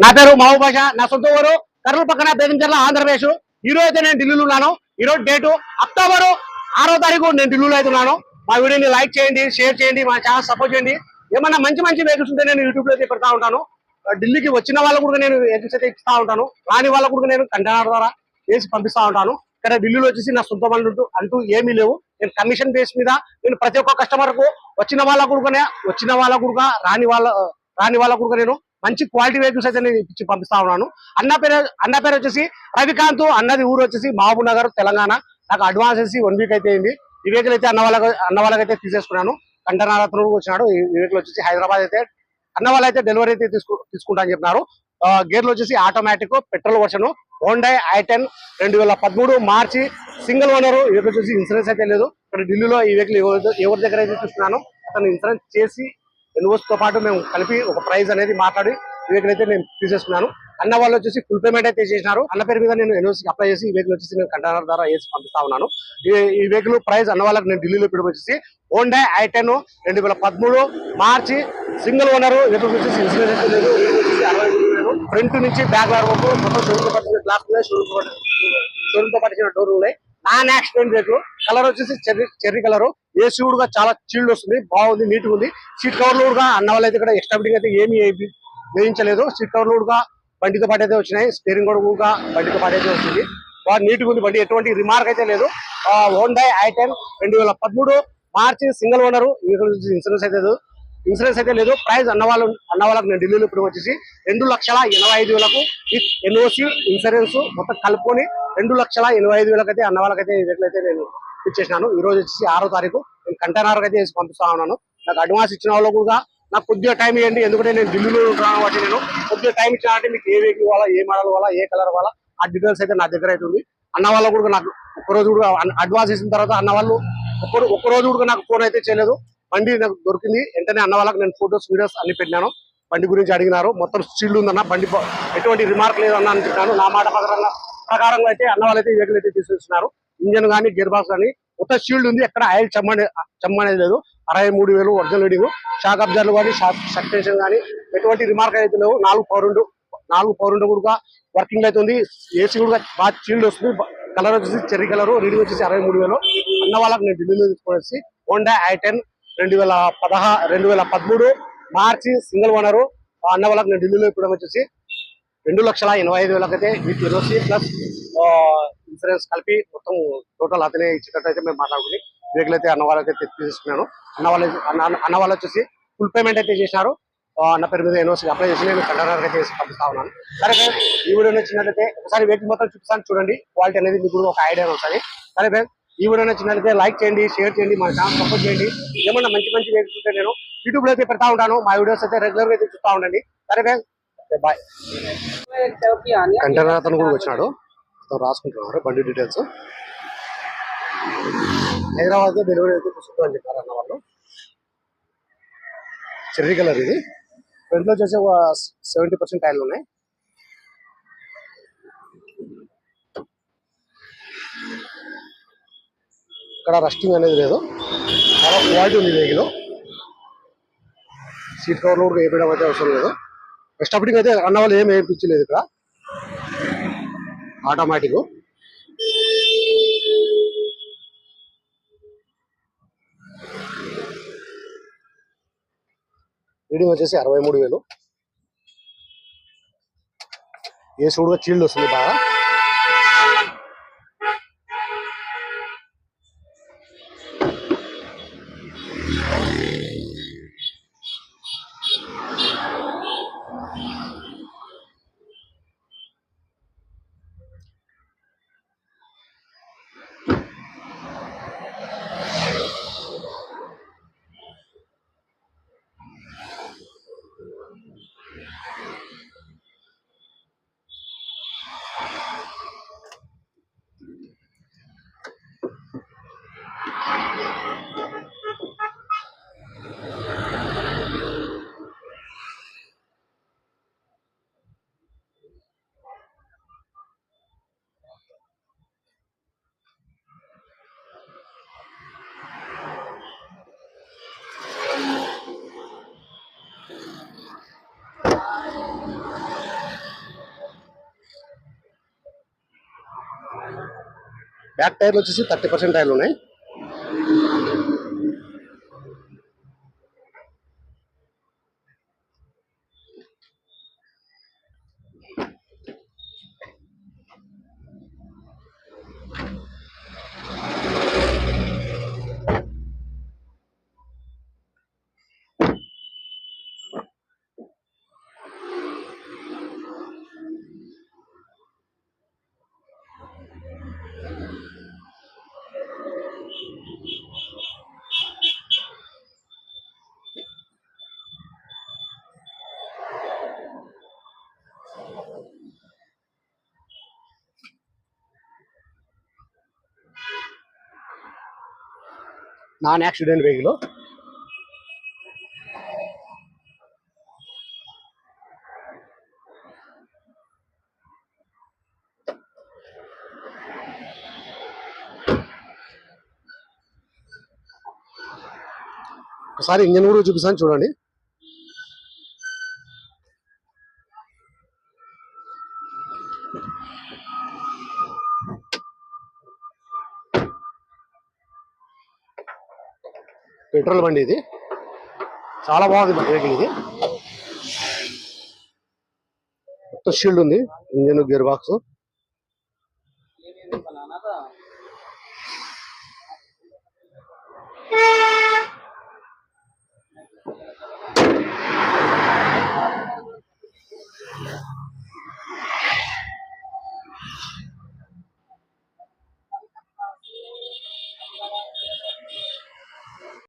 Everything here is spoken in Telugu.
నా పేరు మహబూబ్ బాషా. నా సొంత ఊరు కర్నూలు పక్కన బేగంచర్ల, ఆంధ్రప్రదేశ్. ఈ రోజు అయితే నేను ఢిల్లీలో ఉన్నాను. ఈ రోజు డేటు అక్టోబర్ 6వ తారీఖు నేను ఢిల్లీలో అయితే ఉన్నాను. మా వీడియోని లైక్ చేయండి, షేర్ చేయండి, మా ఛానల్ సపోర్ట్ చేయండి. ఏమన్నా మంచి మంచి వెహికల్స్ ఉంటే నేను యూట్యూబ్ లో అయితే పెడతా ఉంటాను. ఢిల్లీకి వచ్చిన వాళ్ళకు కూడా నేను వెహికల్స్ అయితే ఇస్తా ఉంటాను. రాని వాళ్ళకు కూడా నేను కంటైనర్ ద్వారా వేసి పంపిస్తా ఉంటాను. ఇక్కడ ఢిల్లీలో వచ్చేసి నా సొంత పనులు అంటూ ఏమీ లేవు. నేను కమిషన్ బేస్ మీద నేను ప్రతి ఒక్క కస్టమర్ కు వచ్చిన వాళ్ళ కూడా రాని వాళ్ళ కూడా నేను మంచి క్వాలిటీ వెహికల్స్ అయితే నేను ఇచ్చి పంపిస్తా ఉన్నాను. అన్న పేరు వచ్చేసి రవికాంత్. అన్నది ఊరు వచ్చేసి మహబూబ్ నగర్, తెలంగాణ. నాకు అడ్వాన్స్ వేసి 1 వీక్ అయితే అయింది. ఈ వెహికల్ అయితే అన్న వాళ్ళకైతే తీసేసుకున్నాను. కంటనారత్న వచ్చినాడు. ఈ వెహికల్ వచ్చేసి హైదరాబాద్ అయితే అన్న వాళ్ళు అయితే డెలివరీ అయితే తీసుకుంటా అని చెప్పినారు. గేర్లు వచ్చేసి automatic petrol version Honda i10 2013 మార్చి సింగిల్ ఓనర్. ఈ వెహికల్ వచ్చేసి ఇన్సూరెన్స్ అయితే లేదు. ఇక్కడ ఢిల్లీలో ఈ వెహికల్ ఎవరి దగ్గర అయితే చూస్తున్నాను అతను ఇన్సూరెన్స్ చేసి ఎన్ఓస్ తో పాటు మేము కలిపి ఒక ప్రైస్ అనేది మాట్లాడి ఈ వెహికల్ అయితే నేను తీసేసుకున్నాను. అన్న వాళ్ళు వచ్చేసి ఫుల్ పేమెంట్ అయితే చేసినారు. అన్న పేరు మీద నేను ఎన్ఓసీకి అప్లై చేసి ఈ వెహికల్ వచ్చేసి నేను కంటైనర్ ద్వారా వేసి పంపిస్తా ఉన్నాను. ఈ వెహికల్ ప్రైస్ అన్న వాళ్ళకి నేను ఢిల్లీలో ఇప్పుడు వచ్చేసి హోండా i10 2013 మార్చి సింగిల్ ఓనర్. వెహికల్ వచ్చేసి ఇన్సూరెన్స్ అయితే లేదు. ఫ్రంట్ నుంచి బ్యాక్ వరకు మొత్తం షోరూమ్ పట్టిన గ్లాస్ ఉన్నాయి, షోరూమ్ తో పట్టిన డోర్లు ఉన్నాయి. Non accident vehicle. కలర్ వచ్చేసి చెర్రీ కలర్. ఏసీ కూడా చాలా చీల్డ్ వస్తుంది, బాగుంది, నీట్ గా ఉంది. సీట్ కవర్లు కూడా అన్న వాళ్ళు అయితే ఇక్కడ ఎక్స్ట్రా ఫిట్టింగ్ అయితే ఏమీ వేయించలేదు. సీట్ కవర్లు కూడా బండితో పాటు అయితే వచ్చినాయి. స్టీరింగ్ కూడా బండితో పాటు అయితే వచ్చింది. బాగా నీట్ గా ఉంది బండి, ఎటువంటి రిమార్క్ అయితే లేదు. హోండా i10 2013 మార్చి సింగిల్ ఓనర్. ఇన్సూరెన్స్ అయితే లేదు. ప్రైస్ అన్న వాళ్ళకి నేను ఢిల్లీలో ఇప్పుడు వచ్చేసి 2,85,000 విత్ ఎన్ఓసి ఇన్సూరెన్స్ మొత్తం కలుపుకొని 2,85,000 అయితే అన్న వాళ్ళకైతే ఎట్లయితే నేను ఇచ్చేసినాను. ఈ రోజు వచ్చేసి 6వ తారీఖు నేను కంటైనర్ అయితే వేసి పంపిస్తా ఉన్నాను. నాకు అడ్వాన్స్ ఇచ్చిన వాళ్ళు కూడా నాకు కొద్దిగా టైం ఇవ్వండి, ఎందుకంటే నేను ఢిల్లీలో ఉంటున్నాను కాబట్టి నేను కొద్దిగా టైం ఇచ్చినట్టే మీకు ఏ వెహికల్ వాళ్ళ, ఏ మోడల్ వాళ్ళ, ఏ కలర్ వాళ్ళ ఆ డీటెయిల్స్ అయితే నా దగ్గర అయితే ఉంది. అన్న వాళ్ళ కూడా నాకు ఒక్కరోజు కూడా అడ్వాన్స్ ఇచ్చిన తర్వాత అన్న వాళ్ళు ఒక్కరోజు కూడా నాకు ఫోన్ అయితే చేయలేదు. బండి నాకు దొరికింది వెంటనే అన్న వాళ్ళకి నేను ఫొటోస్ వీడియోస్ అన్ని పెట్టినాను. బండి గురించి అడిగినారు. మొత్తం స్టీల్ ఉందన్న, బండి ఎటువంటి రిమార్క్ లేదన్న అని చెప్పినాను. నా మాట ప్రకారంగా అయితే అన్న వాళ్ళైతే వెహికల్ అయితే తీసుకొచ్చినారు. ఇంజన్ కానీ గేర్ బాక్స్ కానీ మొత్తం షీల్డ్ ఉంది. ఎక్కడ ఆయిల్ చెమ్మనేది లేదు. 63,000 ఒరిజినల్ రీడింగ్. షాక్ అబ్జర్వ్ కానీ సస్పెన్షన్ కానీ ఎటువంటి రిమార్క్ అయితే లేవు. 4 పవర్ కూడా వర్కింగ్ అయితే ఉంది. ఏసీ కూడా బాగా షీల్డ్ వస్తుంది. కలర్ వచ్చేసి చెర్రీ కలర్. రీడింగ్ వచ్చేసి 63,000. అన్న వాళ్ళకి నేను ఢిల్లీలో తీసుకొచ్చి హోండా i10 2013 మార్చి సింగిల్ ఓనర్. అన్న వాళ్ళకి నేను ఢిల్లీలో ఇప్పుడు వచ్చేసి 2,85,000 అయితే విత్ ఎన్ఓసి ప్లస్ ఇన్సూరెన్స్ కలిపి మొత్తం టోటల్ అతనే ఇచ్చేటట్టు అయితే మేము మాట్లాడుకుని వెహికల్ అయితే అన్న వాళ్ళకైతే తీసుకున్నాను. అన్న వాళ్ళు వచ్చేసి ఫుల్ పేమెంట్ అయితే చేసినారు. అన్న పేరు మీద ఎన్ఓసి అప్లై చేసి నేను కంటైనర్ అయితే చేసి పంపిస్తా ఉన్నాను. సరే ఈ వీడియో నచ్చినట్లయితే ఒకసారి వెహికల్ మొత్తం చూపిస్తాను, చూడండి. క్వాలిటీ అనేది మీకు కూడా ఒక ఐడియా వస్తుంది. సరే ఫ్రెండ్స్, ఈ వీడియో నచ్చినట్లయితే లైక్ చేయండి, షేర్ చేయండి, మా ఛానల్ సపోర్ట్ చేయండి. ఏమన్నా మంచి వెహికల్స్ ఉంటే నేను యూట్యూబ్ లో అయితే పెడతా ఉంటాను. మా వీడియోస్ అయితే రెగ్యులర్ గా అయితే చూస్తూ ఉండండి. సరే ఫ్రెండ్స్, బాయ్. కంటైనర్ అతను కూడా వచ్చినాడు, రాసుకుంటున్నారు బండి డీటెయిల్స్. హైదరాబాద్ లో డెలివరీ అయితే తీసుకుంటా అని చెప్పారు అన్న వాళ్ళు. చెర్రీ కలర్ ఇది. ఫ్రంట్లో వచ్చేసి 70% టైర్లు ఉన్నాయి. ఇక్కడ రస్టింగ్ అనేది లేదు, చాలా క్వాలిటీ ఉంది వెహికల్. సీట్ కవర్లు కూడా వేయడం అయితే అవసరం లేదు. ఎక్స్ట్రా అయితే అన్న వాళ్ళు ఏం వేయించలేదు. ఇక్కడ ఆటోమేటిక్. రీడింగ్ వచ్చేసి 63,000. ఏసీ కూడా చీల్డ్ వస్తుంది బాగా. బ్యాక్ టైర్లు వచ్చేసి 30% టైర్లు ఉన్నాయి. Non accident vehicle. ఒకసారి ఇంజన్ కూడా చూపిస్తాను చూడండి. పెట్రోల్ బండి ఇది, చాలా బాగుంది వెహికల్ ఇది. మొత్తం షీల్డ్ ఉంది, ఇంజన్ గేర్ బాక్స్.